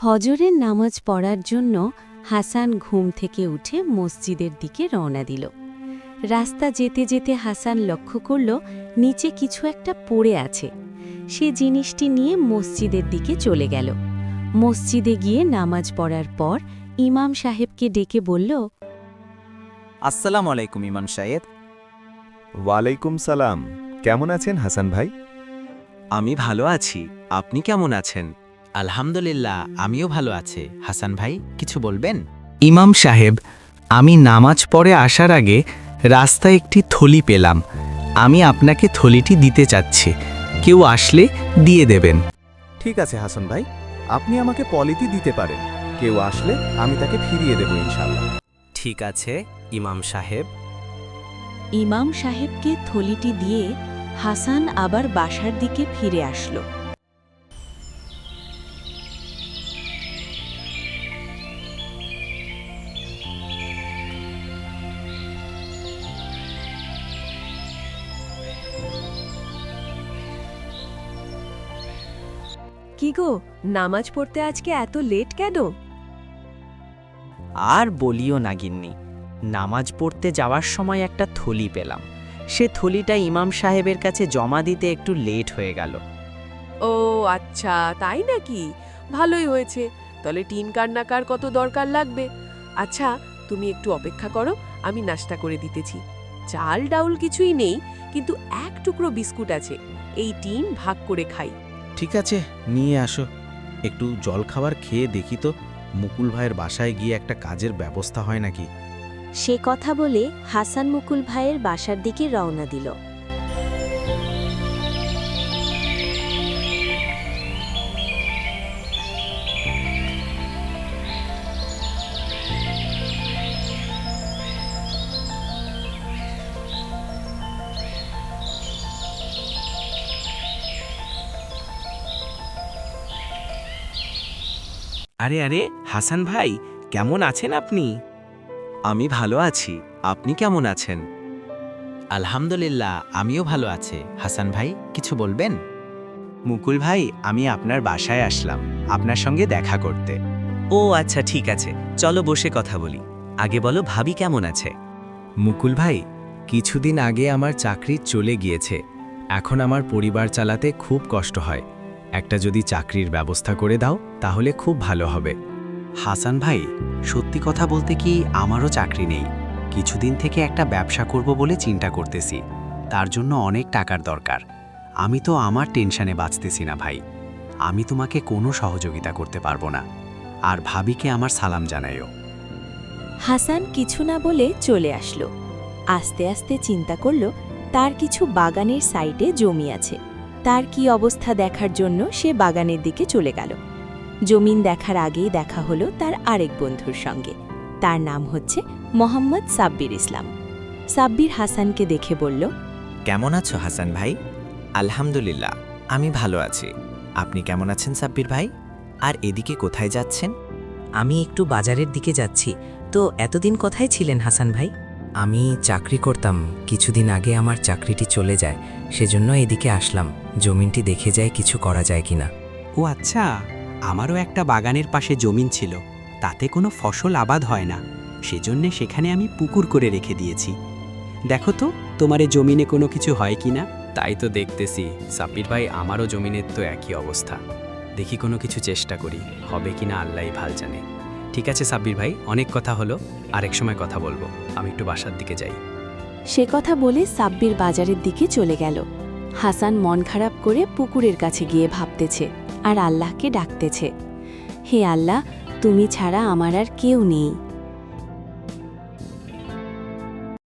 ফজরের নামাজ পড়ার জন্য হাসান ঘুম থেকে উঠে মসজিদের দিকে রওনা দিল। রাস্তা যেতে যেতে হাসান লক্ষ্য করল নিচে কিছু একটা পড়ে আছে। সে জিনিসটি নিয়ে মসজিদের দিকে চলে গেল। মসজিদে গিয়ে নামাজ পড়ার পর ইমাম সাহেবকে ডেকে বলল, আসসালামু আলাইকুম ইমাম সাহেব। ওয়ালাইকুম সালাম। কেমন আছেন হাসান ভাই? আমি ভালো আছি, আপনি কেমন আছেন? আলহামদুলিল্লাহ, আমিও ভালো আছি। হাসান ভাই, কিছু বলবেন? ইমাম সাহেব, আমি নামাজ পড়ে আসার আগে রাস্তায় একটি থলি পেলাম। আমি আপনাকে থলিটি দিতে চাচ্ছি, কেউ আসলে দিয়ে দেবেন। ঠিক আছে হাসান ভাই, আপনি আমাকে পলিতি দিতে পারেন। কেউ আসলে আমি তাকে ফিরিয়ে দেব ইনশাআল্লাহ। ঠিক আছে ইমাম সাহেব। ইমাম সাহেবকে থলিটি দিয়ে হাসান আবার বাসার দিকে ফিরে আসলো। কি গো, নামাজ পড়তে আজকে এত লেট কেন? আর বলিও না গিন্নি, নামাজ পড়তে যাওয়ার সময় একটা থলি পেলাম। সে থলিটা ইমাম সাহেবের কাছে জমা দিতে একটু লেট হয়ে গেল। ও আচ্ছা, তাই নাকি? ভালোই হয়েছে। তাহলে টিন কান্নাকার কত দরকার লাগবে। আচ্ছা, তুমি একটু অপেক্ষা করো, আমি নাস্তা করে দিতেছি। চাল ডাউল কিছুই নেই, কিন্তু এক টুকরো বিস্কুট আছে। এই টিন ভাগ করে খাই। ঠিক আছে, নিয়ে আসো। একটু জলখাবার খেয়ে দেখি তো মুকুল ভাইয়ের বাসায় গিয়ে একটা কাজের ব্যবস্থা হয় নাকি। সে কথা বলে হাসান মুকুল ভাইয়ের বাসার দিকে রওনা দিল। আরে আরে হাসান ভাই, কেমন আছেন আপনি? আমি ভালো আছি, আপনি কেমন আছেন? আলহামদুলিল্লাহ, আমিও ভালো আছি। হাসান ভাই, কিছু বলবেন? মুকুল ভাই, আমি আপনার বাসায় আসলাম আপনার সঙ্গে দেখা করতে। ও আচ্ছা, ঠিক আছে, চলো বসে কথা বলি। আগে বলো, ভাবি কেমন আছে? মুকুল ভাই, কিছুদিন আগে আমার চাকরি চলে গিয়েছে। এখন আমার পরিবার চালাতে খুব কষ্ট হয়। একটা যদি চাকরির ব্যবস্থা করে দাও তাহলে খুব ভালো হবে। হাসান ভাই, সত্যি কথা বলতে কি আমারও চাকরি নেই। কিছুদিন থেকে একটা ব্যবসা করব বলে চিন্তা করতেছি। তার জন্য অনেক টাকার দরকার। আমি তো আমার টেনশনে বাঁচতেছি না ভাই। আমি তোমাকে কোনো সহযোগিতা করতে পারবো না। আর ভাবিকে আমার সালাম জানাইও। হাসান কিছু না বলে চলে আসলো। আস্তে আস্তে চিন্তা করল তার কিছু বাগানের সাইডে জমি আছে। তার কি অবস্থা দেখার জন্য সে বাগানের দিকে চলে গেল। জমিন দেখার আগেই দেখা হলো তার আরেক বন্ধুর সঙ্গে। তার নাম হচ্ছে মোহাম্মদ সাব্বির ইসলাম। সাব্বির হাসানকে দেখে বলল, কেমন আছো হাসান ভাই? আলহামদুলিল্লাহ, আমি ভালো আছি। আপনি কেমন আছেন সাব্বির ভাই? আর এদিকে কোথায় যাচ্ছেন? আমি একটু বাজারের দিকে যাচ্ছি। তো এতদিন কোথায় ছিলেন হাসান ভাই? আমি চাকরি করতাম, কিছুদিন আগে আমার চাকরিটি চলে যায়, সেজন্য এদিকে আসলাম। জমিনটি দেখে যায় কিছু করা যায় কিনা। ও আচ্ছা, আমারও একটা বাগানের পাশে জমিন ছিল, তাতে কোনো ফসল আবাদ হয় না। সেজন্যে সেখানে আমি পুকুর করে রেখে দিয়েছি। দেখো তো তোমার এই জমিনে কোনো কিছু হয় কিনা। তাই তো দেখতেছি সাব্বির ভাই, আমারও জমিনের তো একই অবস্থা। দেখি কোনো কিছু চেষ্টা করি, হবে কিনা আল্লাহই ভাল জানে। ঠিক আছে সাব্বির ভাই, অনেক কথা হলো, আরেক সময় কথা বলবো। আমি একটু বাসার দিকে যাই। সে কথা বলে সাব্বির বাজারের দিকে চলে গেল। হাসান মন খারাপ করে পুকুরের কাছে গিয়ে ভাবতেছে আর আল্লাহকে ডাকতেছে, হে আল্লাহ, তুমি ছাড়া আমার আর কেউ নেই।